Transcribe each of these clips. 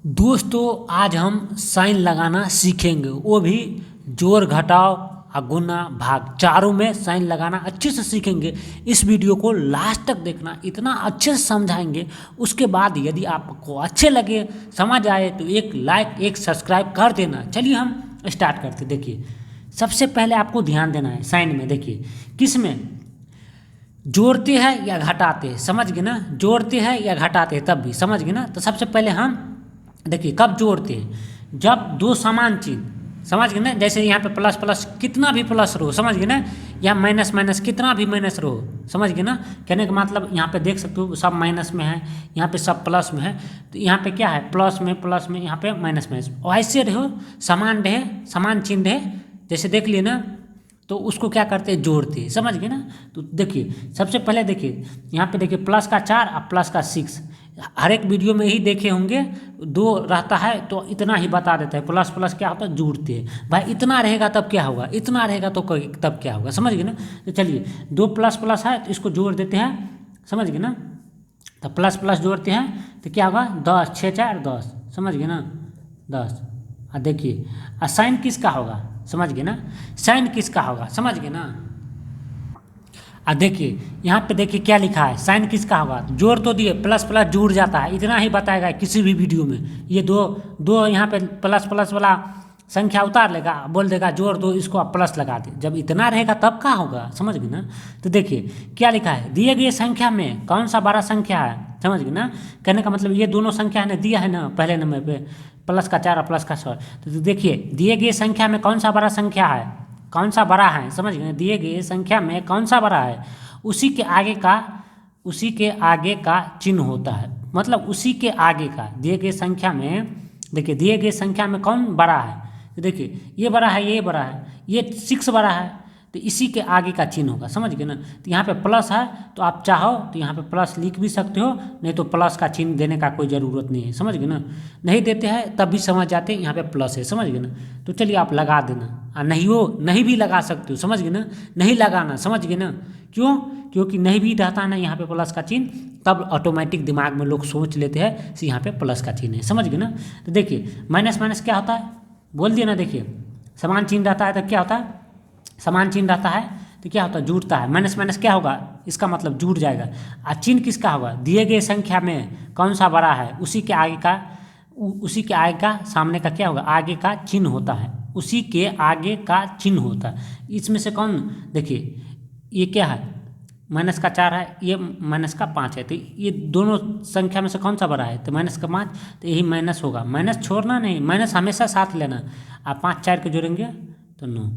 दोस्तों आज हम साइन लगाना सीखेंगे, वो भी जोड़ घटाव और गुना भाग चारों में साइन लगाना अच्छे से सीखेंगे। इस वीडियो को लास्ट तक देखना, इतना अच्छे से समझाएंगे। उसके बाद यदि आपको अच्छे लगे, समझ आए तो एक लाइक एक सब्सक्राइब कर देना। चलिए हम स्टार्ट करते। देखिए सबसे पहले आपको ध्यान देना है साइन में। देखिए किस में जोड़ते हैं या घटाते हैं, समझ गए ना। जोड़ते हैं या घटाते हैं तब भी समझ गए ना। तो सबसे पहले हम देखिए कब जोड़ते हैं, जब दो समान चिन्ह, समझ गए ना। जैसे यहाँ पे प्लस प्लस कितना भी प्लस रहो, समझ गए ना। यहाँ माइनस माइनस कितना भी माइनस रहो, समझ गए ना। कहने का मतलब यहाँ पे देख सकते हो सब माइनस में है, यहाँ पे सब प्लस में है। तो यहाँ पे क्या है, प्लस में यहाँ पे माइनस माइनस ऐसे रहो, समान रहे, समान चिन्ह रहे। जैसे देख लिए ना, तो उसको क्या करते हैं, जोड़ते हैं, समझ गए ना। तो देखिए सबसे पहले देखिए यहाँ पे देखिए प्लस का 4 और प्लस का 6, हर एक वीडियो में ही देखे होंगे। 2 रहता है तो इतना ही बता देता है, प्लस प्लस क्या होता है, जोड़ते हैं। भाई इतना रहेगा तब क्या होगा, इतना रहेगा तो तब क्या होगा, समझ गए ना। तो चलिए 2 प्लस प्लस है तो इसको जोड़ देते हैं, समझ गए ना। तो प्लस प्लस जोड़ते हैं तो क्या होगा, 10 6 4 10, समझ गए ना, 10। और देखिए साइन किसका होगा, समझ गए ना। साइन किसका होगा, समझ गए ना। और देखिए यहाँ पे देखिए क्या लिखा है, साइन किसका होगा। जोड़ तो दिए, प्लस प्लस जुड़ जाता है, इतना ही बताएगा किसी भी वीडियो में। ये दो यहाँ पे प्लस प्लस वाला संख्या उतार लेगा, बोल देगा जोड़ दो, इसको आप प्लस लगा दे। जब इतना रहेगा तब क्या होगा, समझ गए ना। तो देखिए क्या लिखा है, दिए गए संख्या में कौन सा बड़ा संख्या है, समझ गए ना। कहने का मतलब ये दोनों संख्या ने दिया है ना पहले नंबर पे, प्लस का 4 और प्लस का 6। तो देखिए दिए गए संख्या में कौन सा बड़ा संख्या है, कौन सा बड़ा है, समझ गए। दिए गए संख्या में कौन सा बड़ा है, उसी के आगे का चिन्ह होता है। मतलब उसी के आगे का, दिए गए संख्या में देखिए दिए गए संख्या में कौन बड़ा है। तो देखिए ये बड़ा है, ये बड़ा है, ये 6 बड़ा है, तो इसी के आगे का चिन्ह होगा, समझ गए ना। तो यहाँ पे प्लस है तो आप चाहो तो यहाँ पे प्लस लिख भी सकते हो, नहीं तो प्लस का चिन्ह देने का कोई ज़रूरत नहीं है, समझ गए ना। नहीं देते हैं तब भी समझ जाते हैं यहाँ पे प्लस है, समझ गए ना। तो चलिए आप लगा देना, और नहीं भी लगा सकते हो, समझ गए ना। नहीं लगाना, समझ गए ना। क्यों, क्योंकि नहीं भी रहता है ना यहाँ पे प्लस का चिन्ह, तब ऑटोमेटिक दिमाग में लोग सोच लेते हैं कि यहाँ पे प्लस का चिन्ह है, समझ गए ना। तो देखिए माइनस माइनस क्या होता है, बोल दिए ना। देखिए समान चिन्ह रहता है तो क्या होता है, समान चिन्ह रहता है तो क्या होता है, जुड़ता है। माइनस माइनस क्या होगा, इसका मतलब जुड़ जाएगा। और चिन्ह किसका होगा, दिए गए संख्या में कौन सा बड़ा है, उसी के आगे का सामने का क्या होगा, आगे का चिन्ह होता है, उसी के आगे का चिन्ह होता है। इसमें से कौन, देखिए ये क्या है, माइनस का 4 है, ये माइनस का 5 है। तो ये दोनों संख्या में से कौन सा बड़ा है, तो माइनस का 5, तो यही माइनस होगा। माइनस छोड़ना नहीं, माइनस हमेशा साथ लेना। आप 5 4 के जोड़ेंगे तो 9,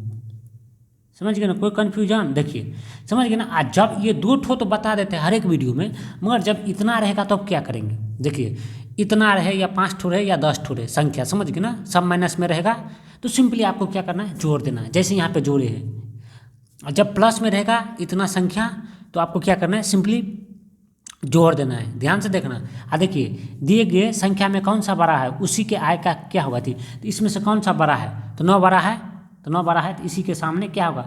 समझ गए ना। कोई कन्फ्यूजन, देखिए समझ गए ना। आज जब ये 2 ठो तो बता देते हैं हर एक वीडियो में, मगर जब इतना रहेगा तो अब क्या करेंगे। देखिए इतना रहे या 5 ठो रहे या 10 ठो रहे संख्या, समझ गए ना, सब माइनस में रहेगा तो सिंपली आपको क्या करना है, जोड़ देना है। जैसे यहाँ पे जोड़े हैं, और जब प्लस में रहेगा इतना संख्या तो आपको क्या करना है, सिंपली जोड़ देना है। ध्यान से देखना। और देखिए दिए गए संख्या में कौन सा बड़ा है, उसी के आय का क्या होगा थी। तो इसमें से कौन सा बड़ा है, तो 9 बड़ा है, तो 9 बड़ा है, तो इसी के सामने क्या होगा,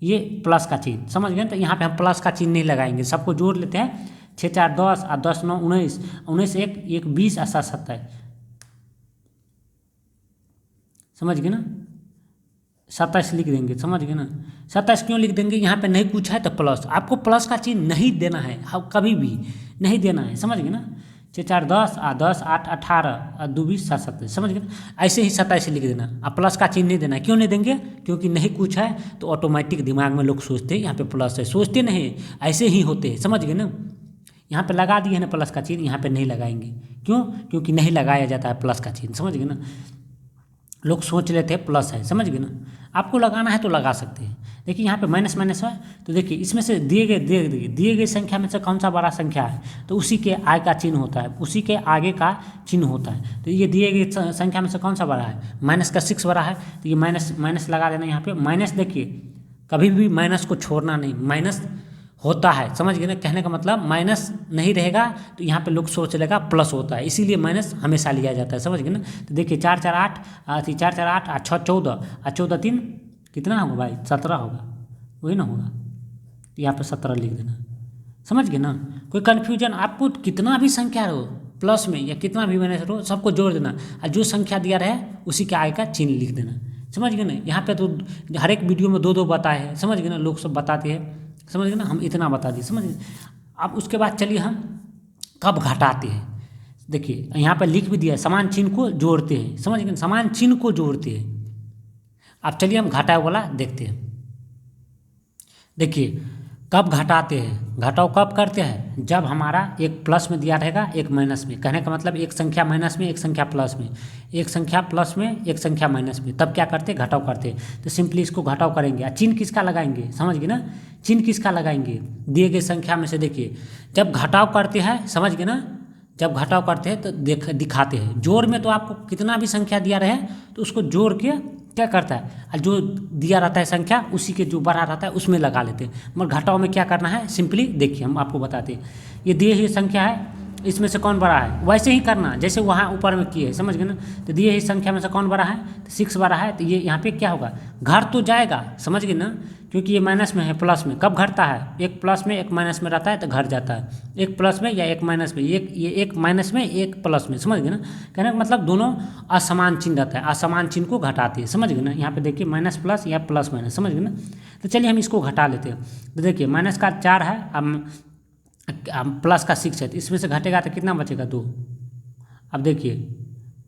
ये प्लस का चिन्ह, समझ गए। तो यहाँ पे हम प्लस का चिन्ह नहीं लगाएंगे, सबको जोड़ लेते हैं। 6 4 10 और 10 9 19, 19 1 20 और 7 27, समझ गए ना। 27 लिख देंगे, समझ गए ना। 27 क्यों लिख देंगे, यहाँ पे नहीं कुछ है तो प्लस, आपको प्लस का चिन्ह नहीं देना है, कभी भी नहीं देना है, समझ गए ना। 6 4 10 और 10 8 18 और 2 20 7 27, समझ गए ना। ऐसे ही 27 लिख देना, अब प्लस का चिन्ह नहीं देना है। क्यों नहीं देंगे, क्योंकि नहीं कुछ है तो ऑटोमेटिक दिमाग में लोग सोचते हैं यहाँ पे प्लस है, सोचते नहीं, ऐसे ही होते हैं, समझ गए ना। यहाँ पे लगा दिए ना प्लस का चिन्ह, यहाँ पे नहीं लगाएंगे। क्यों, क्योंकि नहीं लगाया जाता है प्लस का चिन्ह, समझ गए ना। लोग सोच लेते हैं प्लस है, समझ गए ना। आपको लगाना है तो लगा सकते हैं। देखिए यहाँ पे माइनस माइनस है, तो देखिए इसमें से दिए गए संख्या में से कौन सा बड़ा संख्या है, तो उसी के आगे का चिन्ह होता है, उसी के आगे का चिन्ह होता है। तो ये दिए गए संख्या में से कौन सा बड़ा है, माइनस का 6 बड़ा है, तो ये माइनस माइनस लगा देना यहाँ पे। माइनस देखिए कभी भी माइनस को छोड़ना नहीं, माइनस होता है, समझ गए ना। कहने का मतलब माइनस नहीं रहेगा तो यहाँ पे लोग सोच लेगा प्लस होता है, इसीलिए माइनस हमेशा लिया जाता है, समझ गए ना। तो देखिए 4 4 8 4 4 8 और 6 14 और 14 3 कितना होगा भाई, 17 होगा, वही ना होगा। तो यहाँ पे 17 लिख देना, समझ गए ना। कोई कन्फ्यूजन, आपको कितना भी संख्या हो प्लस में या कितना भी माइनस हो सबको जोड़ देना और जो संख्या दिया रहे उसी के आगे का चिन्ह लिख देना। समझ गए ना। यहाँ पे तो हर एक वीडियो में 2-2 बताए हैं, समझ गए ना, लोग सब बताते हैं, समझ गए ना, हम इतना बता दिए, समझ गए। अब उसके बाद चलिए हम कब घटाते हैं। देखिए यहाँ पर लिख भी दिया है, समान चिन्ह को जोड़ते हैं, समझ गए, समान चिन्ह को जोड़ते हैं। अब चलिए हम घटाव वाला देखते हैं। देखिए कब घटाते हैं, घटाव कब करते हैं, जब हमारा एक प्लस में दिया रहेगा एक माइनस में, कहने का मतलब एक संख्या माइनस में एक संख्या प्लस में, एक संख्या प्लस में एक संख्या माइनस में, तब क्या करते हैं, घटाव करते हैं। तो सिंपली इसको घटाव करेंगे। चिन्ह किसका लगाएंगे, समझ गए ना, चिन्ह किसका लगाएंगे, दिए गए संख्या में से। देखिए जब घटाव करते हैं, समझ गए ना, जब घटाव करते हैं तो दिखाते हैं। जोड़ में तो आपको कितना भी संख्या दिया रहे तो उसको जोड़ के क्या करता है, और जो दिया रहता है संख्या उसी के जो बड़ा रहता है उसमें लगा लेते हैं। मगर घटाव में क्या करना है, सिंपली देखिए हम आपको बताते हैं। ये दिए हुई संख्या है, इसमें से कौन बड़ा है, वैसे ही करना जैसे वहाँ ऊपर में किए, समझ गए ना। तो दिए हुई संख्या में से कौन बड़ा है, तो 6 बड़ा है, तो ये यहाँ पे क्या होगा, घर तो जाएगा, समझ गए ना, क्योंकि ये माइनस में है, प्लस में कब घटता है, एक प्लस में एक माइनस में रहता है तो घर जाता है, एक प्लस में या एक माइनस में, ये एक माइनस में एक प्लस में, समझ गए ना। कहने का मतलब दोनों असमान चिन्ह रहता है, असमान चिन्ह को घटाते हैं, समझ गए ना। यहाँ पे देखिए माइनस प्लस या प्लस माइनस, समझ गए ना। तो चलिए हम इसको घटा लेते हैं। तो देखिए माइनस का 4 है, अब प्लस का 6 है, तो इसमें से घटेगा तो कितना बचेगा, 2। अब देखिए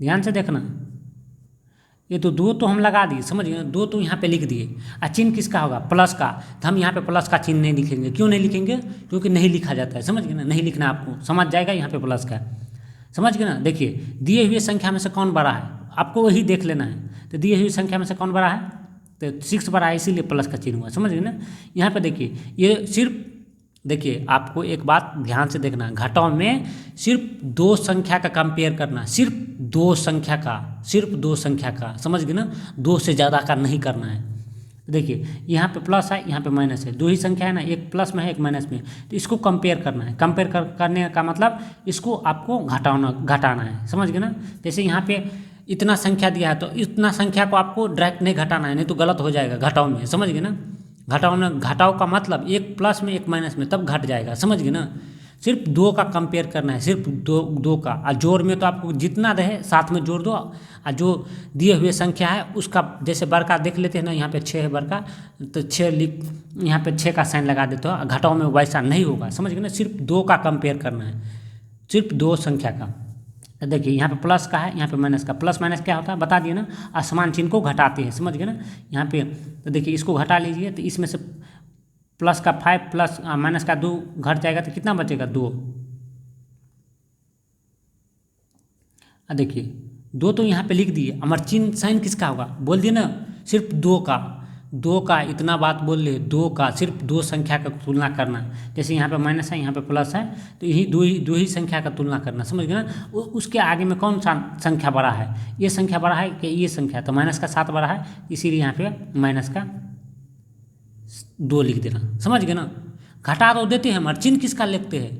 ध्यान से देखना, ये तो 2 तो हम लगा दिए, समझ गए, 2 तो यहाँ पे लिख दिए। और चिन्ह किसका होगा, प्लस का, तो हम यहाँ पे प्लस का चिन्ह नहीं लिखेंगे। क्यों नहीं लिखेंगे, क्योंकि नहीं लिखा जाता है, समझ गए ना, नहीं लिखना, आपको समझ जाएगा यहाँ पे प्लस का, समझ गए ना। देखिए दिए हुए संख्या में से कौन बड़ा है, आपको वही देख लेना है। तो दिए हुई संख्या में से कौन बड़ा है, तो 6 बड़ा है, इसीलिए प्लस का चिन्ह हुआ, समझ गए ना। यहाँ पर देखिए ये सिर्फ, देखिए आपको एक बात ध्यान से देखना, घटाव में सिर्फ 2 संख्या का कंपेयर करना, सिर्फ 2 संख्या का, सिर्फ 2 संख्या का, समझ गए ना, 2 से ज़्यादा का नहीं करना है। देखिए यहाँ पे प्लस है, यहाँ पे माइनस है, 2 ही संख्या है ना, एक प्लस में है एक माइनस में, तो इसको कंपेयर करना है। कंपेयर करने का मतलब इसको आपको घटाना है, समझ गए ना। जैसे यहाँ पे इतना संख्या दिया है तो इतना संख्या को आपको डायरेक्ट नहीं घटाना है, नहीं तो गलत हो जाएगा घटाव में, समझ गए ना। घटाव का मतलब एक प्लस में एक माइनस में, तब घट जाएगा, समझ गए ना। सिर्फ 2 का कंपेयर करना है, सिर्फ 2 का। और जोड़ में तो आपको जितना रहे साथ में जोड़ दो, और जो दिए हुए संख्या है उसका जैसे बड़का देख लेते हैं ना, यहाँ पे 6 है बड़का, तो 6 लिख, यहाँ पे 6 का साइन लगा देते हो। घटाव में वैसा नहीं होगा, समझ गए ना। सिर्फ 2 का कंपेयर करना है, सिर्फ 2 संख्या का। तो देखिए यहाँ पे प्लस का है, यहाँ पे माइनस का। प्लस माइनस क्या होता है बता दिए ना, असमान चिन्ह को घटाते हैं, समझ गए ना। यहाँ पे तो देखिए इसको घटा लीजिए, तो इसमें से प्लस का 5 प्लस माइनस का 2 घट जाएगा तो कितना बचेगा, 2। देखिए 2 तो यहाँ पे लिख दिए, हमारा चिन्ह साइन किसका होगा बोल दिए ना, सिर्फ 2 का। 2 का इतना बात बोल ले, 2 का, सिर्फ 2 संख्या का तुलना करना। जैसे यहाँ पे माइनस है, यहाँ पे प्लस है, तो यही दो ही संख्या का तुलना करना, समझ गए ना। उसके आगे में कौन सा संख्या बड़ा है, ये संख्या बड़ा है कि ये संख्या, तो माइनस का 7 बड़ा है, इसीलिए यहाँ पे माइनस का 2 लिख देना, समझ गए ना। घटा तो देते हैं, हमारे चिन्ह किसका लिखते हैं,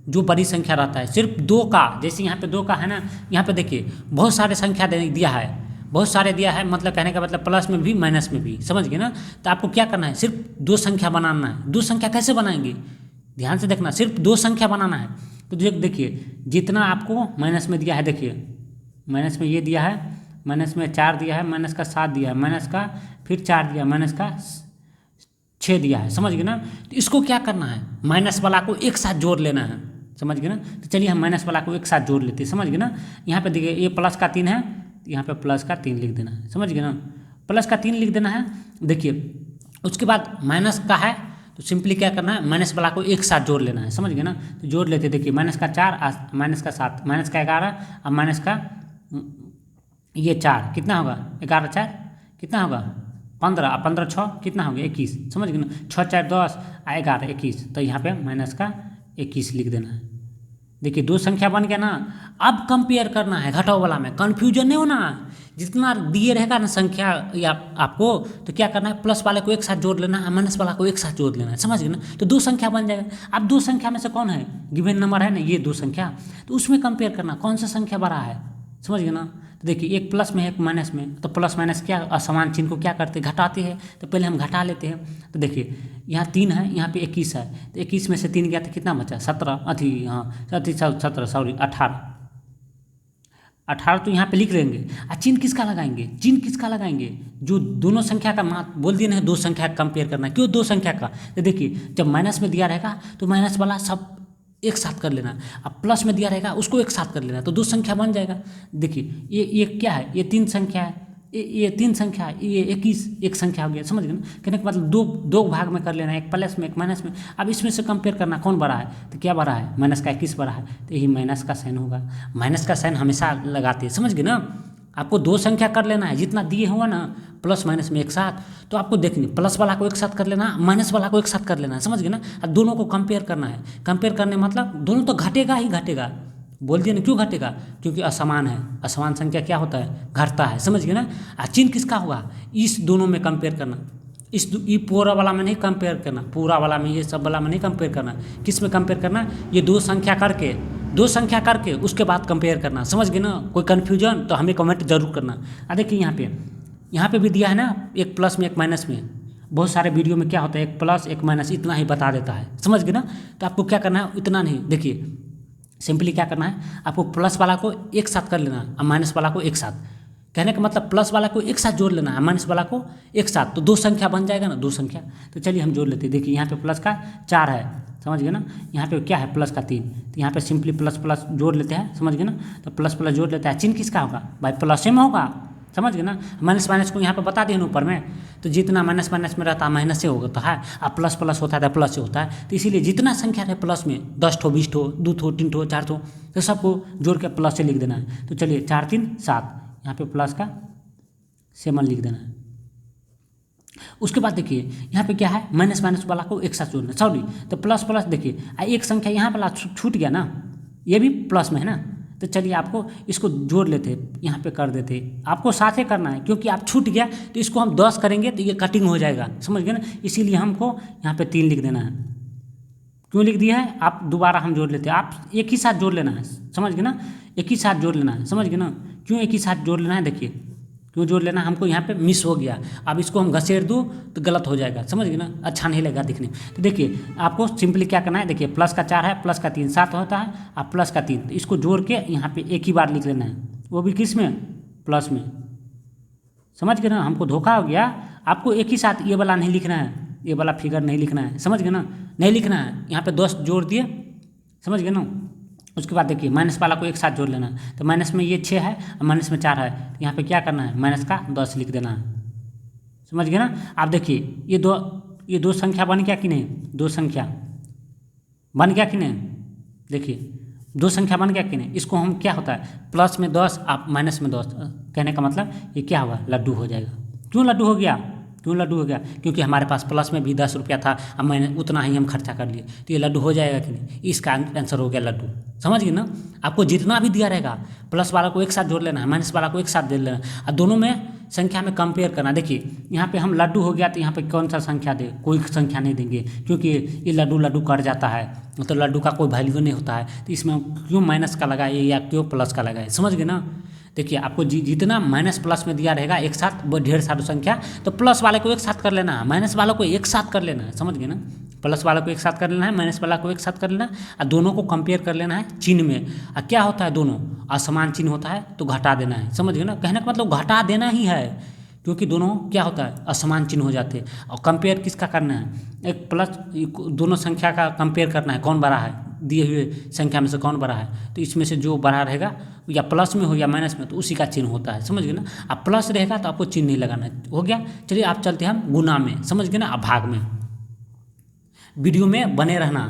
जो बड़ी संख्या रहता है, सिर्फ 2 का। जैसे यहाँ पे 2 का है ना, यहाँ पे देखिए बहुत सारे संख्या दिया है, बहुत सारे दिया है, मतलब कहने का मतलब प्लस में भी माइनस में भी, समझ गए ना। तो आपको क्या करना है, सिर्फ 2 संख्या बनाना है। 2 संख्या कैसे बनाएंगे, ध्यान से देखना, सिर्फ 2 संख्या बनाना है। तो देखिए जितना आपको माइनस में दिया है, देखिए माइनस में ये दिया है, माइनस में 4 दिया है, माइनस का 7 दिया है, माइनस का फिर 4 दिया, माइनस का 6 दिया है, समझ गए ना। तो इसको क्या करना है, माइनस वाला को एक साथ जोड़ लेना है, समझ गए ना। तो चलिए हम माइनस वाला को एक साथ जोड़ लेते हैं, समझ गए ना। यहाँ पे देखिए ये प्लस का 3 है, यहाँ पे प्लस का 3 लिख देना है, समझ गए ना। प्लस का 3 लिख देना है। देखिए उसके बाद माइनस का है, तो सिंपली क्या करना है, माइनस वाला को एक साथ जोड़ लेना है, समझ गए ना। तो जोड़ लेते, देखिए माइनस का 4, माइनस का 7, माइनस का 11, और माइनस का ये 4, कितना होगा, 11 4 कितना होगा, 15, 15 6 कितना हो गया, 21, समझ गए ना। 6 4 10 11 21, तो यहाँ पे माइनस का 21 लिख देना है। देखिए 2 संख्या बन गया ना। अब कंपेयर करना है, घटाव वाला में कन्फ्यूजन नहीं होना। जितना दिए रहेगा ना संख्या या आपको, तो क्या करना है, प्लस वाले को एक साथ जोड़ लेना है, माइनस वाला को एक साथ जोड़ लेना है, समझ गए ना। तो 2 संख्या बन जाएगा। अब 2 संख्या में से कौन है, गिवन नंबर है ना ये 2 संख्या, तो उसमें कंपेयर करना कौन सा संख्या बड़ा है, समझ गए ना। तो देखिए एक प्लस में है एक माइनस में, तो प्लस माइनस क्या असमान चिन्ह को क्या करते हैं, घटाते हैं। तो पहले हम घटा लेते हैं। तो देखिए यहाँ 3 है, यहाँ पे 21 है, तो 21 में से 3 गया तो कितना बचा, 17 18 18 तो यहाँ पे लिख लेंगे। चिन्ह किसका लगाएंगे, चिन्ह किसका लगाएंगे, जो दोनों संख्या का मान बोल दिए ना, दो संख्या का कंपेयर करना। क्यों दो संख्या का, तो देखिए जब माइनस में दिया रहेगा तो माइनस वाला सब एक साथ कर लेना, अब प्लस में दिया रहेगा उसको एक साथ कर लेना, तो दो संख्या बन जाएगा। देखिए ये क्या है, ये 3 संख्या है, ये 3 संख्या है, ये 21 एक संख्या हो गया। समझ गए ना, कहने का मतलब दो भाग में कर लेना, एक प्लस में एक माइनस में। अब इसमें से कंपेयर करना कौन बड़ा है, तो क्या बड़ा है, माइनस का 21 बड़ा है, तो यही माइनस का साइन होगा। माइनस का साइन हमेशा लगाते हैं, समझ गए ना। आपको दो संख्या कर लेना है, जितना दिए हुआ ना प्लस माइनस में एक साथ, तो आपको देखनी प्लस वाला को एक साथ कर लेना, माइनस वाला को एक साथ कर लेना, समझ गए ना। अब दोनों को कंपेयर करना है, कंपेयर करने मतलब दोनों तो घटेगा ही घटेगा। बोल दिए ना, क्यों घटेगा, क्योंकि असमान है, असमान संख्या क्या होता है, घटता है, समझ गए ना। चिन्ह किसका होगा, इस दोनों में कंपेयर करना, ये पूरा वाला में नहीं कंपेयर करना, पूरा वाला में, ये सब वाला में नहीं कंपेयर करना। किस में कंपेयर करना, ये दो संख्या करके उसके बाद कंपेयर करना, समझ गए ना। कोई कन्फ्यूजन तो हमें कमेंट जरूर करना। देखिए यहाँ पे भी दिया है ना, एक प्लस में एक माइनस में। बहुत सारे वीडियो में क्या होता है, एक प्लस एक माइनस इतना ही बता देता है, समझ गए ना। तो आपको क्या करना है, इतना नहीं, देखिए सिंपली क्या करना है, आपको प्लस वाला को एक साथ कर लेना और माइनस वाला को एक साथ। कहने का मतलब प्लस वाला को एक साथ जोड़ लेना है, माइनस वाला को एक साथ, तो दो संख्या बन जाएगा ना, दो संख्या। तो चलिए हम जोड़ लेते हैं। देखिए यहाँ पे प्लस का 4 है, समझ गए ना। यहाँ पे क्या है, प्लस का 3, तो यहाँ पे सिंपली प्लस प्लस जोड़ लेते हैं, समझ गए ना। तो प्लस प्लस जोड़ लेते हैं, चिन्ह किसका होगा भाई, प्लस में होगा, समझ गए ना। माइनस माइनस को यहाँ पे बता दिए ना ऊपर में, तो जितना माइनस माइनस में रहता है माइनस से होता है, अब प्लस प्लस होता है तो प्लस से होता है। तो इसीलिए जितना संख्या है प्लस में, 10 ठो 20 ठो 2 ठो 3 ठो 4 ठो, तो सबको जोड़ के प्लस से लिख देना है। तो चलिए 4 3 7, यहाँ पे प्लस का 7 लिख देना है। उसके बाद देखिए यहाँ पे क्या है, माइनस माइनस वाला को एक साथ जोड़ना, सॉरी तो प्लस प्लस। देखिए एक संख्या यहाँ वाला छूट गया ना, ये भी प्लस में है ना, तो चलिए आपको इसको जोड़ लेते, यहाँ पे कर देते। आपको साथ ही करना है, क्योंकि आप छूट गया तो इसको हम 10 करेंगे तो ये कटिंग हो जाएगा, समझ गए ना। इसीलिए हमको यहाँ पे 3 लिख देना है। क्यों लिख दिया है, आप दोबारा हम जोड़ लेते हैं, आप एक ही साथ जोड़ लेना है, समझ गए ना, एक ही साथ जोड़ लेना है, समझ गए ना। क्यों एक ही साथ जोड़ लेना है, देखिए क्यों जोड़ लेना, हमको यहाँ पे मिस हो गया। अब इसको हम घसेड़ दूँ तो गलत हो जाएगा, समझ गए ना, अच्छा नहीं लगेगा दिखने। तो देखिए आपको सिंपली क्या करना है, देखिए प्लस का 4 है, प्लस का 3 7 होता है, अब प्लस का 3, तो इसको जोड़ के यहाँ पे एक ही बार लिख लेना है, वो भी किस में, प्लस में, समझ गए ना। हमको धोखा हो गया, आपको एक ही साथ ये वाला नहीं लिखना है, ये वाला फिगर नहीं लिखना है, समझ गए ना, नहीं लिखना है। यहाँ पे 10 जोड़ दिए, समझ गए ना। उसके बाद देखिए माइनस वाला को एक साथ जोड़ लेना है, तो माइनस में ये 6 है और माइनस में 4 है, तो यहाँ पे क्या करना है, माइनस का 10 लिख देना है, समझ गए ना। आप देखिए ये दो संख्या बन गया कि नहीं, दो संख्या बन गया कि नहीं, देखिए दो संख्या बन गया कि नहीं। इसको हम क्या होता है, प्लस में 10 आप माइनस में 10, कहने का मतलब ये क्या हुआ, लड्डू हो जाएगा। क्यों लड्डू हो गया, क्यों लड्डू हो गया, क्योंकि हमारे पास प्लस में भी 10 रुपया था, अब मैंने उतना ही हम खर्चा कर लिए, तो ये लड्डू हो जाएगा कि नहीं, इसका आंसर हो गया लड्डू, समझ गए ना। आपको जितना भी दिया रहेगा प्लस वाला को एक साथ जोड़ लेना है, माइनस वाला को एक साथ जोड़ लेना है, और दोनों में संख्या में कंपेयर करना। देखिए यहाँ पे हम लड्डू हो गया, तो यहाँ पे कौन सा संख्या दे, कोई संख्या नहीं देंगे, क्योंकि ये लड्डू कट जाता है, तो लड्डू का कोई वैल्यू नहीं होता है। तो इसमें क्यों माइनस का लगाए या क्यों प्लस का लगाए, समझ गए ना। देखिए आपको जितना माइनस प्लस में दिया रहेगा एक साथ वो ढेर सारी संख्या, तो प्लस वाले को एक साथ कर लेना है, माइनस वालों को एक साथ कर लेना है, समझ गए ना। प्लस वाला को एक साथ कर लेना है, माइनस वाला को एक साथ कर लेना है, और दोनों को कंपेयर कर लेना है चिन्ह में। और क्या होता है, दोनों असमान चिन्ह होता है तो घटा देना है, समझ गए ना। कहने का मतलब घटा देना ही है, क्योंकि दोनों क्या होता है, असमान चिन्ह हो जाते हैं। और कंपेयर किसका करना है, एक प्लस, दोनों संख्या का कंपेयर करना है, कौन बड़ा है, दिए हुए संख्या में से कौन बड़ा है, तो इसमें से जो बड़ा रहेगा या प्लस में हो या माइनस में, तो उसी का चिन्ह होता है, समझ गए ना। अब प्लस रहेगा तो आपको चिन्ह नहीं लगाना है, हो गया। चलिए आप चलते हैं हम गुना में, समझ गए ना, अब भाग में। वीडियो में बने रहना।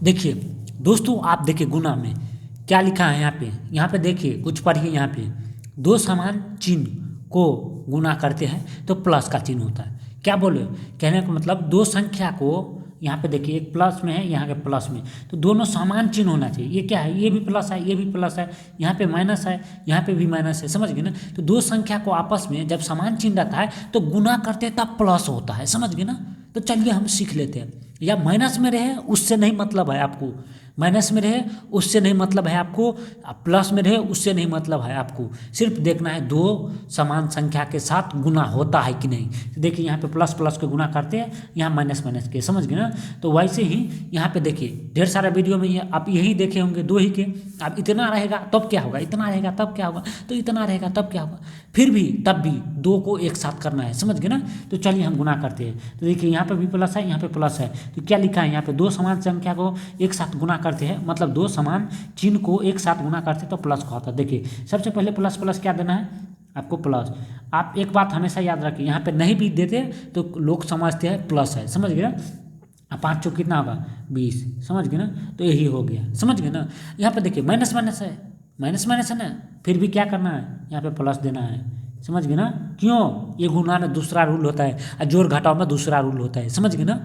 देखिए दोस्तों, आप देखिए गुना में क्या लिखा है, यहाँ पे देखिए कुछ पढ़िए। यहाँ पे दो समान चिन्ह को गुना करते हैं तो प्लस का चिन्ह होता है। क्या बोले, कहने का मतलब दो संख्या को, यहाँ पे देखिए एक प्लस में है, यहाँ के प्लस में, तो दोनों समान चिन्ह होना चाहिए। ये क्या है, ये भी प्लस है, ये भी प्लस है, यहाँ पे माइनस है, यहाँ पे भी माइनस है, समझ गए ना। तो दो संख्या को आपस में जब समान चिन्ह रहता है तो गुना करते तब प्लस होता है, समझ गए ना। तो चलिए हम सीख लेते हैं, या माइनस में रहे उससे नहीं मतलब है आपको, माइनस में रहे उससे नहीं मतलब है आपको, प्लस में रहे उससे नहीं मतलब है आपको, सिर्फ देखना है दो समान संख्या के साथ गुना होता है कि नहीं। तो देखिए यहाँ पे प्लस प्लस के गुना करते हैं, यहाँ माइनस माइनस के, समझ गए ना। तो वैसे ही यहाँ पे देखिए ढेर सारा वीडियो में आप यही देखे होंगे दो ही के, अब इतना रहेगा तब क्या होगा, इतना रहेगा तब क्या होगा, तो इतना रहेगा तब क्या होगा, फिर भी तब भी दो को एक साथ करना है, समझ गए ना। तो चलिए हम गुना करते हैं। तो देखिए यहाँ पे भी प्लस है, यहाँ पे प्लस है, तो क्या लिखा है यहाँ पे, दो समान संख्या को एक साथ गुना करते हैं, मतलब दो समान चिन्ह को एक साथ गुना करते हैं तो प्लस का होता है। देखिए सबसे पहले प्लस प्लस क्या देना है आपको, प्लस। आप एक बात हमेशा याद रखिए, यहाँ पे नहीं भी देते तो लोग समझते हैं प्लस है, समझ गए ना। अब 5 चौक कितना होगा 20, समझ गए ना। तो यही हो गया, समझ गए ना। यहाँ पे देखिए माइनस माइनस है, माइनस माइनस है ना, फिर भी क्या करना है यहाँ पे प्लस देना है, समझ गए ना। क्यों, ये गुणा में दूसरा रूल होता है और जोड़ घटाव में दूसरा रूल होता है, समझ गए ना,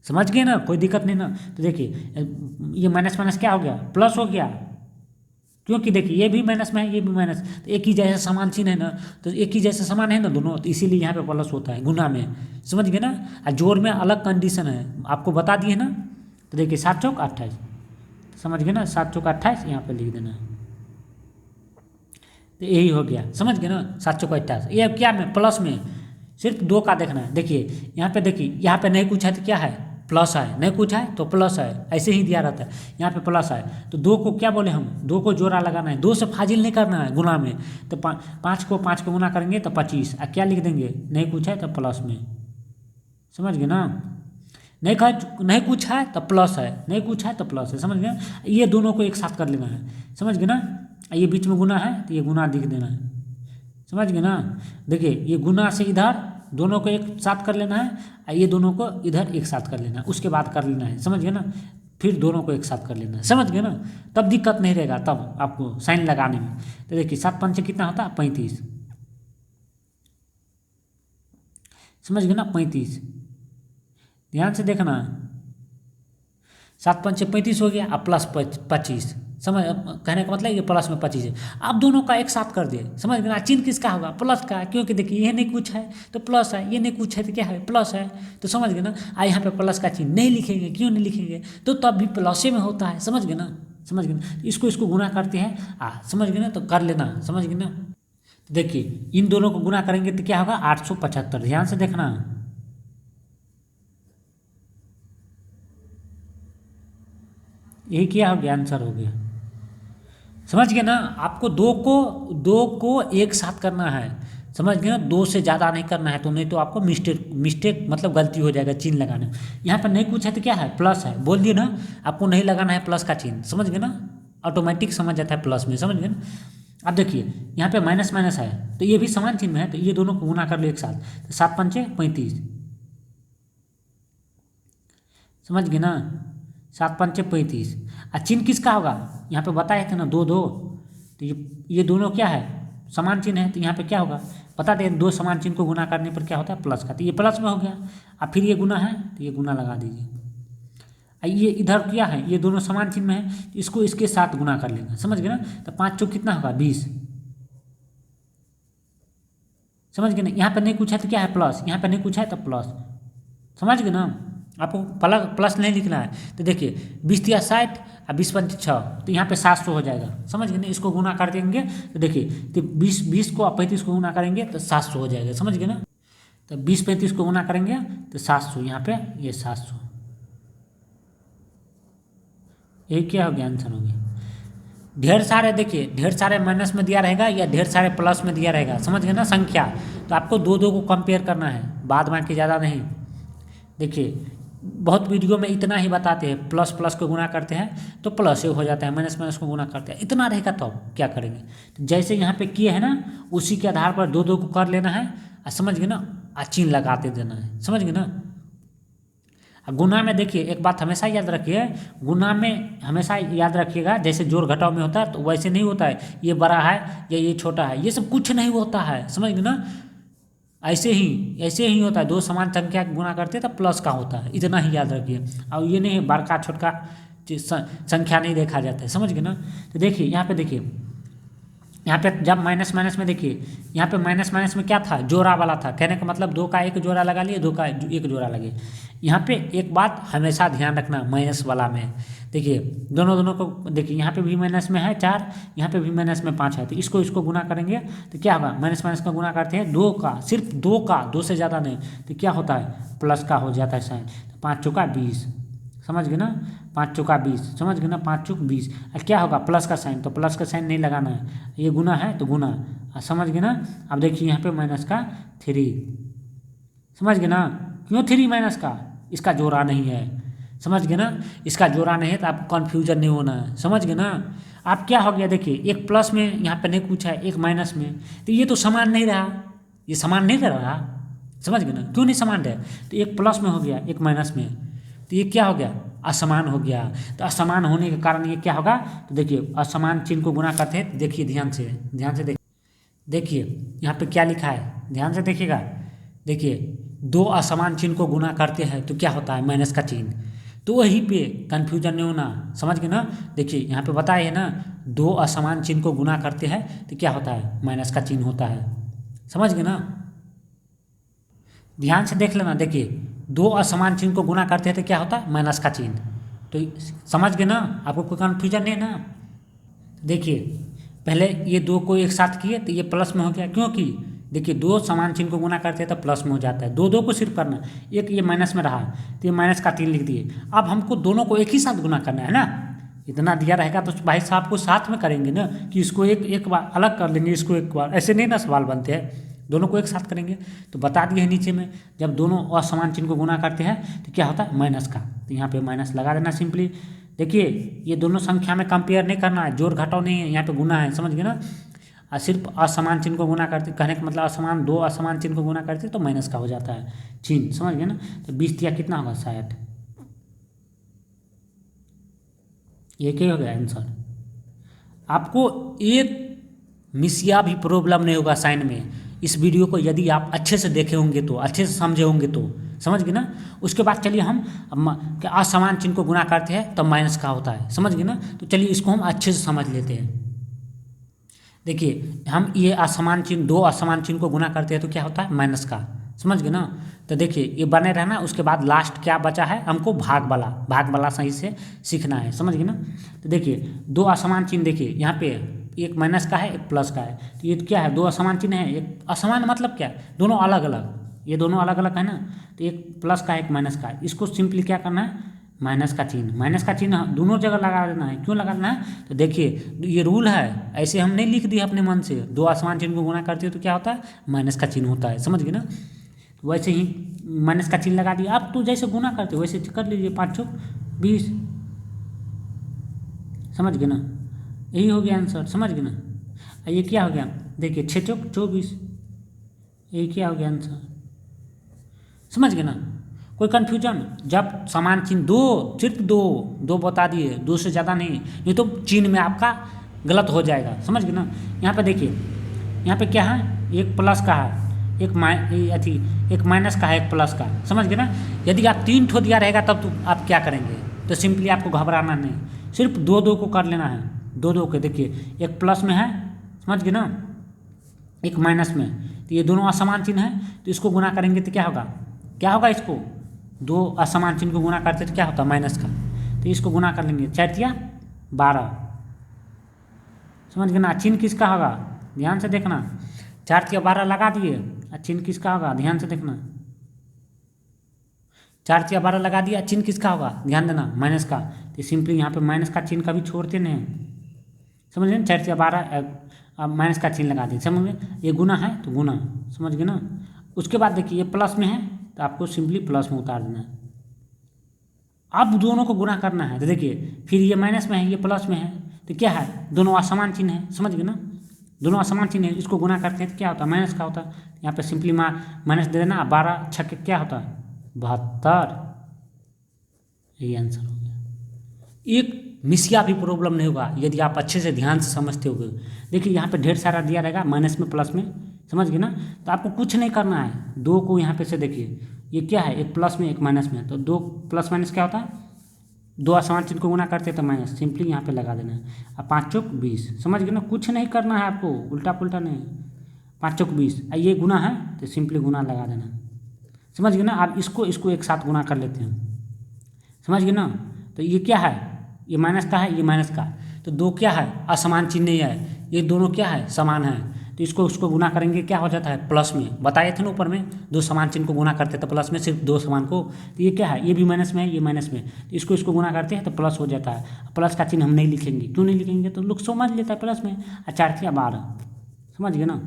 समझ गए ना, कोई दिक्कत नहीं ना। तो देखिए ये माइनस माइनस क्या हो गया, प्लस हो गया, क्योंकि देखिए ये भी माइनस में है, ये भी माइनस, तो एक ही जैसा समान चिन्ह है ना, तो एक ही जैसा समान है ना दोनों, तो इसीलिए यहाँ पे प्लस होता है गुना में, समझ गए ना। और जोड़ में अलग कंडीशन है, आपको बता दिए ना। तो देखिए 7 चौक 28, समझ गए ना, 7 चौक 28 यहाँ पे लिख देना है, तो यही हो गया, समझ गए ना, 7 चौक 28। ये क्या में, प्लस में सिर्फ दो का देखना है। देखिए यहाँ पे, देखिए यहाँ पे नहीं कुछ है तो क्या है, प्लस है, नहीं कुछ है तो प्लस है, ऐसे ही दिया रहता है। यहाँ पे प्लस है तो दो को क्या बोले हम, दो को जोड़ा लगाना है, दो से फाजिल नहीं करना है गुना में। तो 5 को 5 को गुना करेंगे तो 25, और क्या लिख देंगे, नहीं कुछ है तो प्लस में, समझ गए ना। नहीं कुछ है तो प्लस है, नहीं कुछ है तो प्लस है, समझ गए। ये दोनों को एक साथ कर लेना है, समझ गए ना। ये बीच में गुना है तो ये गुना लिख देना है, समझ गए ना। देखिए ये गुना से इधर दोनों को एक साथ कर लेना है, और ये दोनों को इधर एक साथ कर लेना है, उसके बाद कर लेना है, समझ गए ना। फिर दोनों को एक साथ कर लेना है, समझ गए ना, तब दिक्कत नहीं रहेगा तब आपको साइन लगाने में। तो देखिए 7 पंचे कितना होता है 35, समझ गए ना, 35, ध्यान से देखना, 7 पंचे 35 हो गया, अब प्लस 25, समझ, कहने का मतलब ये प्लस में 25 है। आप दोनों का एक साथ कर दिए, समझ गए ना। चिन्ह किसका होगा, प्लस का, क्योंकि देखिए ये नहीं कुछ है तो प्लस है, ये नहीं कुछ है तो क्या है, प्लस है, तो समझ गए ना। यहाँ पे प्लस का चिन्ह नहीं लिखेंगे, क्यों नहीं लिखेंगे, तो तब भी प्लस में होता है, समझ गए ना, समझ गए ना। इसको गुना करते हैं, समझ गए ना, तो कर लेना, समझ गए ना। तो देखिए इन दोनों को गुना करेंगे तो क्या होगा 875, ध्यान से देखना, यही क्या हो गया, आंसर हो गया, समझ गए ना। आपको दो को एक साथ करना है, समझ गए ना, दो से ज़्यादा नहीं करना है, तो नहीं तो आपको मिस्टेक मतलब गलती हो जाएगा चिन्ह लगाने में। यहाँ पर नहीं कुछ है तो क्या है, प्लस है, बोल दिए ना, आपको नहीं लगाना है प्लस का चिन्ह, समझ गए ना, ऑटोमेटिक समझ जाता है प्लस में, समझ गए ना। अब देखिए यहाँ पे माइनस माइनस है तो ये भी समान चिन्ह है, तो ये दोनों को गुना कर लो एक साथ, तो 7 पंचे 35, समझ गए ना, 7 पंचे 35। और चिन्ह किसका होगा, यहाँ पे बताए थे ना 2 2, तो ये दोनों क्या है, समान चिन्ह है, तो यहाँ पे क्या होगा बता दें, दो समान चिन्ह को गुना करने पर क्या होता है प्लस का, तो ये प्लस में हो गया। अब फिर ये गुना है तो ये गुना लगा दीजिए, ये इधर क्या है, ये दोनों समान चिन्ह में है, इसको इसके साथ गुना कर लेना, समझ गए ना। तो 5 चौक कितना होगा 20, समझ गए ना। यहाँ पे नहीं कुछ है तो क्या है प्लस, यहाँ पे नहीं कुछ है तो प्लस, समझ गए ना। आपको प्लस नहीं लिखना है, तो देखिए 20 या 60 और 20 पंच 6, तो यहाँ पे 700 हो जाएगा, समझ गए ना। इसको गुना कर देंगे तो देखिए, तो 20 को और 35 को गुना करेंगे तो 700 हो जाएगा, समझ गए ना। तो 20 35 को गुना करेंगे तो 700, यहाँ पे ये 700, यही क्या हो गया, आंसर हो गया। ढेर सारे देखिए, ढेर सारे माइनस में दिया रहेगा या ढेर सारे प्लस में दिया रहेगा, समझ गए ना संख्या, तो आपको दो दो को कंपेयर करना है, बाद बाकी ज़्यादा नहीं। देखिए बहुत वीडियो में इतना ही बताते हैं, प्लस प्लस को गुना करते हैं तो प्लस हो जाता है, माइनस माइनस को गुना करते हैं, इतना रहेगा तो क्या करेंगे। तो जैसे यहाँ पे किए हैं ना, उसी के आधार पर दो दो को कर लेना है, और समझ गए ना, चिन्ह लगाते देना है, समझ गए ना। गुना में देखिए एक बात हमेशा याद रखिए, गुना में हमेशा याद रखिएगा, जैसे जोड़ घटाव में होता है तो वैसे नहीं होता है ये बड़ा है या ये छोटा है, ये सब कुछ नहीं होता है, समझ गए ना। ऐसे ही होता है, दो समान संख्या गुना करते हैं तो प्लस का होता है, इतना ही याद रखिए। और ये नहीं बड़का छोटका संख्या नहीं देखा जाता है, समझ गए ना। तो देखिए यहाँ पे देखिए यहाँ पे जब माइनस माइनस में देखिए, यहाँ पे माइनस माइनस में क्या था, जोड़ा वाला था। कहने का मतलब 2 का एक जोड़ा लगा लिए, 2 का एक जोड़ा लगे। यहाँ पे एक बात हमेशा ध्यान रखना माइनस वाला में, देखिए दोनों दोनों को देखिए, यहाँ पे भी माइनस में है 4, यहाँ पे भी माइनस में 5 है, तो इसको गुना करेंगे तो क्या होगा, माइनस माइनस का गुना करते हैं 2 का, सिर्फ 2 का, 2 से ज़्यादा नहीं, तो क्या होता है प्लस का हो जाता है साइन। तो 5 चौका 20, समझ गए ना, 5 चौका 20, समझ गए ना, 5 चौक 20। और क्या होगा प्लस का साइन, तो प्लस का साइन नहीं लगाना है, ये गुना है तो गुना, समझ गए ना। अब देखिए यहाँ पे माइनस का 3, समझ गए ना, क्यों 3 माइनस का, इसका जोड़ा नहीं है, समझ गए ना, इसका जोड़ा नहीं है तो आपको कन्फ्यूजन नहीं होना है, समझ गए ना। आप क्या हो गया देखिए, एक प्लस में यहाँ पे नहीं पूछा है, एक माइनस में, तो ये तो समान नहीं रहा, ये समान नहीं रहा, समझ गए ना, क्यों नहीं समान रहे, तो एक प्लस में हो गया एक माइनस में, तो ये क्या हो गया असमान हो गया। तो असमान होने के कारण ये क्या होगा, तो देखिए असमान चिन्ह को गुना करते हैं, देखिए ध्यान से देखिए यहाँ पे क्या लिखा है, ध्यान से देखिएगा, देखिए 2 असमान चिन्ह को गुना करते हैं तो क्या होता है माइनस का चिन्ह, तो वहीं पे कन्फ्यूजन नहीं होना, समझ गए ना। देखिए यहाँ पे बताए है ना, 2 असमान चिन्ह को गुना करते हैं तो क्या होता है माइनस का चिन्ह होता है, समझ गए ना। ध्यान से देख लेना, देखिए 2 असमान चिन्ह को गुना करते हैं तो क्या होता है माइनस का चिन्ह, तो समझ गए ना, आपको कोई कन्फ्यूजन नहीं ना। देखिए पहले ये 2 को एक साथ किए तो ये प्लस में हो गया, क्योंकि देखिए 2 समान चिन्ह को गुना करते हैं तो प्लस में हो जाता है, 2 को सिर्फ करना, एक ये माइनस में रहा तो ये माइनस का 3 लिख दिए। अब हमको दोनों को एक ही साथ गुना करना है ना, इतना दिया रहेगा तो भाई साहब को साथ में करेंगे ना, कि इसको एक बार अलग कर लेंगे, इसको एक बार, ऐसे नहीं ना सवाल बनते हैं, दोनों को एक साथ करेंगे। तो बता दिए हैं नीचे में, जब दोनों असमान चिन्ह को गुना करते हैं तो क्या होता है माइनस का, तो यहाँ पे माइनस लगा देना सिंपली। देखिए ये दोनों संख्या में कंपेयर नहीं करना है, जोड़ घटाव नहीं है, यहाँ पे गुना है, समझ गए ना। सिर्फ असमान चिन्ह को गुना करते, कहने का मतलब असमान 2 असमान चिन्ह को गुना करते तो माइनस का हो जाता है चिन्ह, समझ गए ना। तो 20 दिया कितना होगा 60, ये क्या हो गया आंसर। आपको एक मिसिया भी प्रॉब्लम नहीं होगा साइन में, इस वीडियो को यदि आप अच्छे से देखे होंगे तो, अच्छे से समझे होंगे तो, समझ गए ना। उसके बाद चलिए हम असमान चिन्ह को गुना करते हैं तब माइनस का होता है, समझ गए ना। तो चलिए इसको हम अच्छे से समझ लेते हैं। देखिए हम ये असमान चिन्ह, 2 असमान चिन्ह को गुना करते हैं तो क्या होता है माइनस का, समझ गए ना। तो देखिए ये बने रहना, उसके बाद लास्ट क्या बचा है, हमको भाग वाला सही से सीखना है, समझ गए ना। तो देखिए 2 असमान चिन्ह, देखिए यहाँ पे एक माइनस का है एक प्लस का है, तो ये क्या है 2 असमान चिन्ह है, एक असमान मतलब क्या है दोनों अलग अलग, ये दोनों अलग अलग है ना, तो एक प्लस का एक माइनस का है, इसको सिंपली क्या करना है माइनस का चिन्ह दोनों जगह लगा देना है। क्यों लगाना है, तो देखिए ये रूल है, ऐसे हम नहीं लिख दिए अपने मन से, 2 असमान चिन्ह को गुना करते हो तो क्या होता है माइनस का चिन्ह होता है, समझ गए ना। वैसे ही माइनस का चिन्ह लगा दिया, आप तो जैसे गुना करते हो वैसे कर लीजिए, 5 चौक 20, समझ गए ना, यही हो गया आंसर, समझ गए ना। ये क्या हो गया, देखिए 6 चौक 24, ये क्या हो गया आंसर, समझ गए ना। कोई कन्फ्यूजन, जब समान चिन्ह 2, सिर्फ 2 बता दिए, 2 से ज़्यादा नहीं तो चिन्ह में आपका गलत हो जाएगा, समझ गए ना। यहाँ पे देखिए, यहाँ पे क्या है, एक प्लस का है, एक माइनस का है, एक प्लस का, समझ गए ना। यदि आप 3 ठो दिया रहेगा तब तो आप क्या करेंगे, तो सिंपली आपको घबराना नहीं, सिर्फ 2 को कर लेना है, 2 के। देखिए एक प्लस में है, समझ गए ना, एक माइनस में, तो ये दोनों असमान चिन्ह है, तो इसको गुना करेंगे तो क्या होगा इसको 2 असमान चिन्ह को गुना करते तो क्या होता है माइनस का, तो इसको गुना कर लेंगे, 4 या 12, समझ गए ना। चिन्ह किसका होगा ध्यान से देखना, 4 या 12 लगा दिए, चिन्ह किसका होगा ध्यान से देखना, 4 या 12 लगा दिया, चिन्ह किसका होगा ध्यान देना माइनस का, तो सिंपली यहाँ पे माइनस का चिन्ह कभी छोड़ते नहीं, समझ गए। 4 या 12 माइनस का चिन्ह लगा दिए, समझ गए, ये गुना है तो गुना, समझ गए ना। उसके बाद देखिए ये प्लस में है तो आपको सिंपली प्लस में उतार देना है, अब दोनों को गुना करना है। तो देखिए फिर ये माइनस में है ये प्लस में है, तो क्या है दोनों असमान चिन्ह है, समझ गए ना, दोनों असमान चिन्ह है, इसको गुना करते हैं तो क्या होता है माइनस का होता है। यहाँ पे सिंपली माइनस दे देना, 12 छक्के क्या होता है 72, यही आंसर हो गया। एक मिसिया भी प्रॉब्लम नहीं होगा यदि आप अच्छे से ध्यान से समझते हो। देखिए यहाँ पे ढेर सारा दिया रहेगा माइनस में प्लस में, समझ गए ना। तो आपको कुछ नहीं करना है, 2 को यहाँ पे से देखिए ये क्या है, एक प्लस में एक माइनस में, तो 2 प्लस माइनस क्या होता है दो असमान चिन्ह को गुना करते हैं तो माइनस, सिंपली यहाँ पे लगा देना है। अब 5 चौक 20, समझ गए ना, कुछ नहीं करना है आपको, उल्टा पुल्टा नहीं। 5 चौक 20, ये गुना है तो सिंपली गुना लगा देना, समझ गए ना। आप इसको एक साथ गुना कर लेते हैं, समझ गए ना। तो ये क्या है, ये माइनस का है, ये माइनस का, तो दो क्या है, असमान चिन्ह नहीं है, ये दोनों क्या है, समान है। तो इसको गुना करेंगे क्या हो जाता है, प्लस में, बताए थे ना ऊपर में, दो समान चिन्ह को गुना करते हैं तो प्लस में, सिर्फ दो समान को। तो ये क्या है, ये भी माइनस में है, ये माइनस में, तो इसको गुना करते हैं तो प्लस हो जाता है। प्लस का चिन्ह हम नहीं लिखेंगे, क्यों नहीं लिखेंगे, तो लोग समझ लेता है प्लस में। 4 तिया 12, समझ गए ना,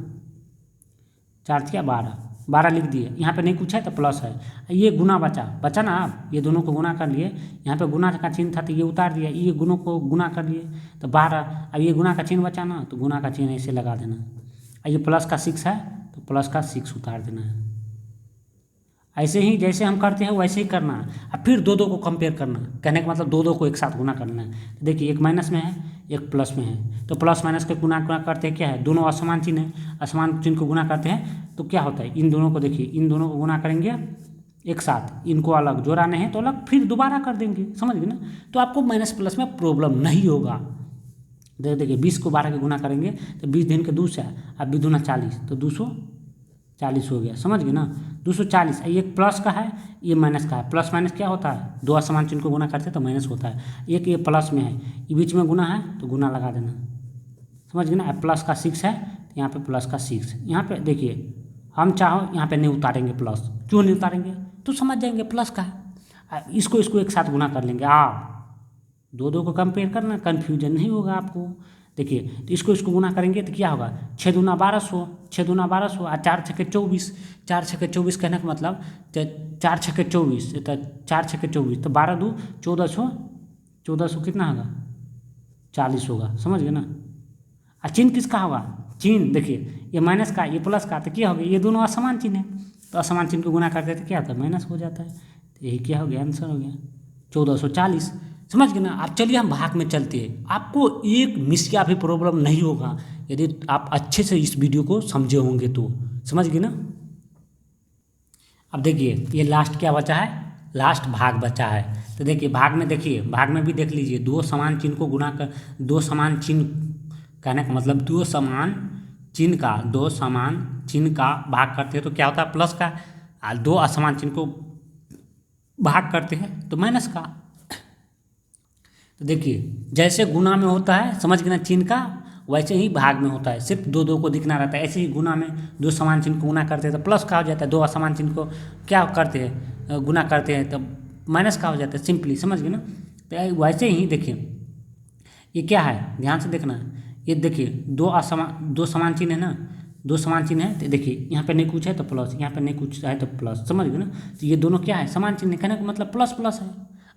4 तिया 12 लिख दिए। यहाँ पे नहीं कुछ है तो प्लस है, ये गुना बचा ना, आप ये दोनों को गुना कर लिए, यहाँ पे गुना का चिन्ह था तो ये उतार दिया, ये गुणों को गुना कर लिए तो 12। अब ये गुना का चिन्ह बचा ना, तो गुना का चिन्ह ऐसे लगा देना। ये प्लस का 6 है तो प्लस का 6 उतार देना है। ऐसे ही जैसे हम करते हैं वैसे ही करना है। अब फिर दो को कंपेयर करना, कहने का मतलब दो को एक साथ गुना करना है। तो देखिए एक माइनस में है, एक प्लस में है, तो प्लस माइनस के गुना करते हैं क्या है, दोनों असमान चिन्ह है, असमान चिन्ह को गुना करते हैं तो क्या होता है, इन दोनों को देखिए, इन दोनों को गुना करेंगे एक साथ, इनको अलग जोड़ाने हैं तो अलग, फिर दोबारा कर देंगे, समझ गए ना। तो आपको माइनस प्लस में प्रॉब्लम नहीं होगा। देखिए 20 को 12 के गुना करेंगे तो 20 दिन के 2 से, अब 2 दूना 40 तो 240 हो गया, समझ गए ना, 240। एक प्लस का है, ये माइनस का है, प्लस माइनस क्या होता है, दो असमान चिन्ह को गुना करते हैं तो माइनस होता है। एक ये प्लस में है, ये बीच में गुना है तो गुना लगा देना, समझ गए ना। प्लस का 6 है तो यहाँ पे प्लस का 6, यहाँ पे देखिए हम चाहो यहाँ पे नहीं उतारेंगे प्लस, क्यों नहीं उतारेंगे, तो समझ जाएंगे प्लस का है। इसको एक साथ गुना कर लेंगे, आप दो को कंपेयर करना, कन्फ्यूजन नहीं होगा आपको। देखिए तो इसको गुना करेंगे तो क्या होगा, 6 दूना 1200, 6 दूना 1200 और 4 छक्के 24, 4 छक्के 24 कहने का मतलब 4 छक्के 24, तो 4 छक्के 24 तो 12 दू 1400, 1400 कितना होगा, 40 होगा, समझ गए ना। और चिन्ह किसका होगा, चिन्ह देखिए ये माइनस का, ये प्लस का, तो क्या हो गया, ये दोनों असमान चिन्ह है तो असमान चिन्ह को गुना करते तो क्या होता है, माइनस हो जाता है। तो यही क्या हो गया, आंसर हो गया 1440, समझ गए ना। आप चलिए हम भाग में चलते हैं, आपको एक मिस का भी प्रॉब्लम नहीं होगा यदि आप अच्छे से इस वीडियो को समझे होंगे तो, समझ गए ना। अब देखिए ये लास्ट क्या बचा है, लास्ट भाग बचा है। तो देखिए भाग में, देखिए भाग में भी देख लीजिए, दो समान चिन्ह को गुना कर, दो समान चिन्ह कहने का मतलब दो समान चिन्ह का भाग करते हैं तो क्या होता है, प्लस का, और दो असमान चिन्ह को भाग करते हैं तो माइनस का। तो देखिए जैसे गुना में होता है, समझ गए ना, चिन्ह का, वैसे ही भाग में होता है, सिर्फ दो को दिखना रहता है। ऐसे ही गुना में दो समान चिन्ह को गुना करते हैं तो प्लस का हो जाता है, दो असमान चिन्ह को क्या करते हैं, गुना करते हैं तो माइनस का हो जाता है, सिंपली, समझ गए ना। तो वैसे ही देखिए ये क्या है, ध्यान से देखना, ये देखिए दो समान चिन्ह है ना, दो समान चिन्ह है तो देखिए यहाँ पे नहीं कुछ है तो प्लस, यहाँ पे नहीं कुछ है तो प्लस, समझ गए ना। तो ये दोनों क्या है, समान चिन्ह, कहने का मतलब प्लस प्लस है,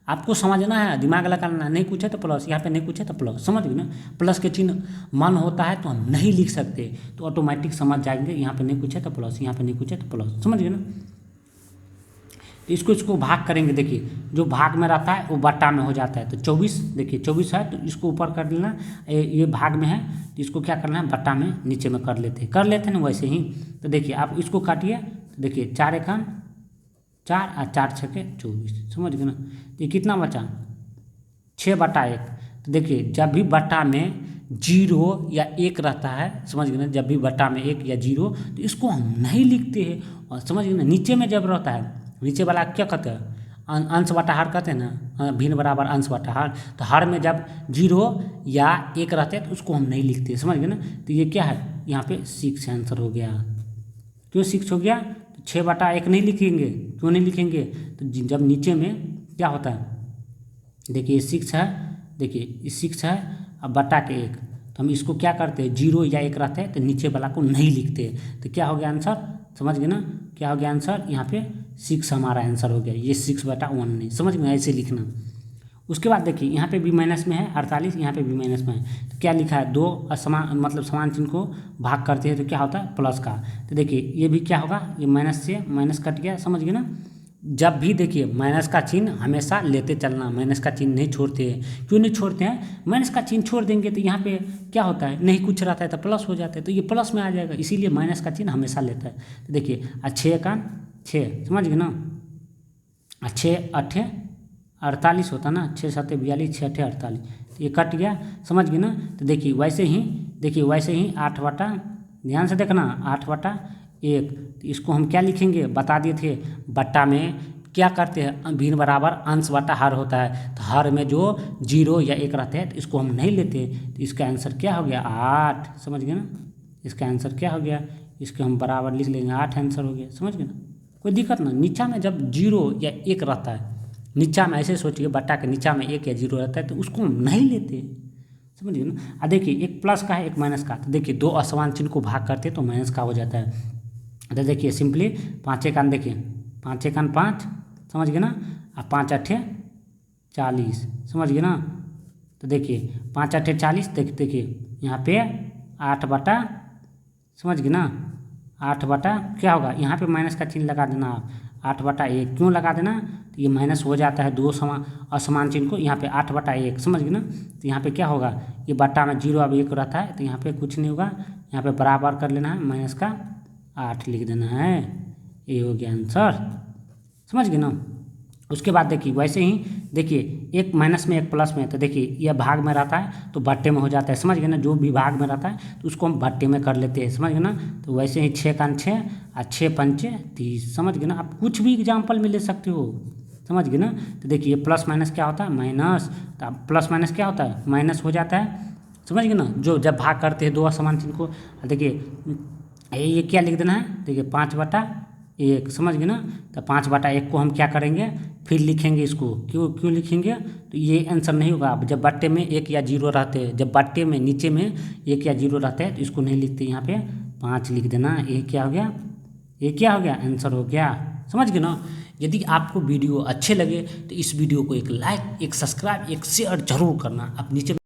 आपको समझना है, दिमाग लगाना, नहीं कुछ है तो प्लस, यहाँ पे नहीं कुछ है तो प्लस, समझ गए ना। प्लस के चिन्ह मन होता है तो हम नहीं लिख सकते, तो ऑटोमेटिक समझ जाएंगे, यहाँ पे नहीं कुछ है तो प्लस, यहाँ पे नहीं कुछ है तो प्लस, समझ गए ना। तो इसको भाग करेंगे, देखिए जो भाग में रहता है वो बट्टा में हो जाता है। तो 24, देखिए 24 है तो इसको ऊपर कर लेना, ये भाग में है तो इसको क्या करना है, बट्टा में नीचे में कर लेते हैं ना वैसे ही। तो देखिए आप इसको काटिए, तो देखिए 4 एकान 4 और 4 छक्के 24, समझ गए ना। ये कितना बचा, 6/1। तो देखिए जब भी बट्टा में 0 या 1 रहता है, समझ गए ना, जब भी बट्टा में 1 या 0 तो इसको हम नहीं लिखते हैं, और समझ गए ना, नीचे में जब रहता है, नीचे वाला क्या कहते हैं, अंश बटा हर कहते हैं ना, भिन्न बराबर अंश बटा हर। तो हर में जब 0 या 1 रहते हैं तो उसको हम नहीं लिखते, समझ गए ना। तो ये क्या है, यहाँ पे 6 आंसर हो गया। क्यों 6 हो गया, 6/1 नहीं लिखेंगे, क्यों नहीं लिखेंगे, तो जब नीचे में क्या होता है, देखिए 6 है, देखिए 6 है, अब बटा के 1, तो हम इसको क्या करते हैं, 0 या 1 रहते हैं तो नीचे वाला को नहीं लिखते। तो क्या हो गया आंसर, समझ गए ना, क्या हो गया आंसर, यहाँ पे 6 हमारा आंसर हो गया, ये 6/1 नहीं, समझ में, ऐसे लिखना। उसके बाद देखिए यहाँ पे भी माइनस में है 48, यहाँ पे भी माइनस में है, तो क्या लिखा है, दो असमान मतलब समान चिन्ह को भाग करते हैं तो क्या होता है, प्लस का। तो देखिए ये भी क्या होगा, ये माइनस से माइनस कट गया, समझ गए ना। जब भी देखिए माइनस का चिन्ह हमेशा लेते चलना, माइनस का चिन्ह नहीं छोड़ते हैं, क्यों नहीं छोड़ते हैं, माइनस का चिन्ह छोड़ देंगे तो यहाँ पे क्या होता है, नहीं कुछ रहता है तो प्लस हो जाता है, तो ये प्लस में आ जाएगा, इसीलिए माइनस का चिन्ह हमेशा लेता है। तो देखिए 6 एकान 6, समझ गए ना, 6 8 48 होता ना, 6 7 42, 6 8 48, तो ये कट गया, समझ गए ना। तो देखिए वैसे ही 8/, ध्यान से देखना 8/1, तो इसको हम क्या लिखेंगे, बता दिए थे बट्टा में क्या करते हैं, भिन्न बराबर अंश बटा हर होता है, तो हर में जो 0 या 1 रहते हैं तो इसको हम नहीं लेते, तो इसका आंसर क्या हो गया 8, समझ गए ना। इसका आंसर क्या हो गया, इसको हम बराबर लिख लेंगे 8 आंसर हो गया, समझ गए ना। कोई दिक्कत ना, नीचा में जब 0 या 1 रहता है, नीचा में ऐसे सोचिए बट्टा के नीचा में 1 या 0 रहता है तो उसको हम नहीं लेते, समझिए ना। देखिए एक प्लस का है एक माइनस का, तो देखिए दो असमान चिन्ह को भाग करते तो माइनस का हो जाता है। तो देखिए सिंपली 5 1 देखिए 5 1 5, समझ गए ना, और 5 8 40, समझ गए ना। तो देखिए 5 8 40, देखिए यहाँ पे 8/, समझ गए ना, 8/, क्या होगा यहाँ पे माइनस का चिन्ह लगा देना आप, 8/1 क्यों लगा देना, तो ये माइनस हो जाता है दो असमान चिन्ह को, यहाँ पे 8/1, समझ गए ना। तो यहाँ पे क्या होगा, ये बट्टा में 0 अब 1 रहता है तो यहाँ पे कुछ नहीं होगा, यहाँ पे बराबर कर लेना है, माइनस का 8 लिख देना है, ये हो गया आंसर, समझ गए ना। उसके बाद देखिए वैसे ही देखिए एक माइनस में एक प्लस में, तो देखिए यह भाग में रहता है तो बट्टे में हो जाता है, समझ गए ना। जो भी भाग में रहता है तो उसको हम बट्टे में कर लेते हैं, समझ गए ना। तो वैसे ही 6 का 6 और 6 पंचे 30, समझ गए ना। आप कुछ भी एग्जाम्पल में ले सकते हो, समझ गए ना। तो देखिए प्लस माइनस क्या होता है, माइनस, तो प्लस माइनस क्या होता है, माइनस हो जाता है, समझ गए ना। जो जब भाग करते हैं दो असमान चिन्ह को, देखिए ये क्या लिख देना है, देखिए 5/1, समझ गए ना। तो 5/1 को हम क्या करेंगे, फिर लिखेंगे इसको, क्यों लिखेंगे, तो ये आंसर नहीं होगा। अब जब बट्टे में 1 या 0 रहते हैं, जब बट्टे में नीचे में 1 या 0 रहते हैं तो इसको नहीं लिखते, यहाँ पे 5 लिख देना, ये क्या हो गया, ये क्या हो गया, आंसर हो गया, समझ गए ना। यदि आपको वीडियो अच्छे लगे तो इस वीडियो को एक लाइक, एक सब्सक्राइब, एक शेयर जरूर करना। आप नीचे में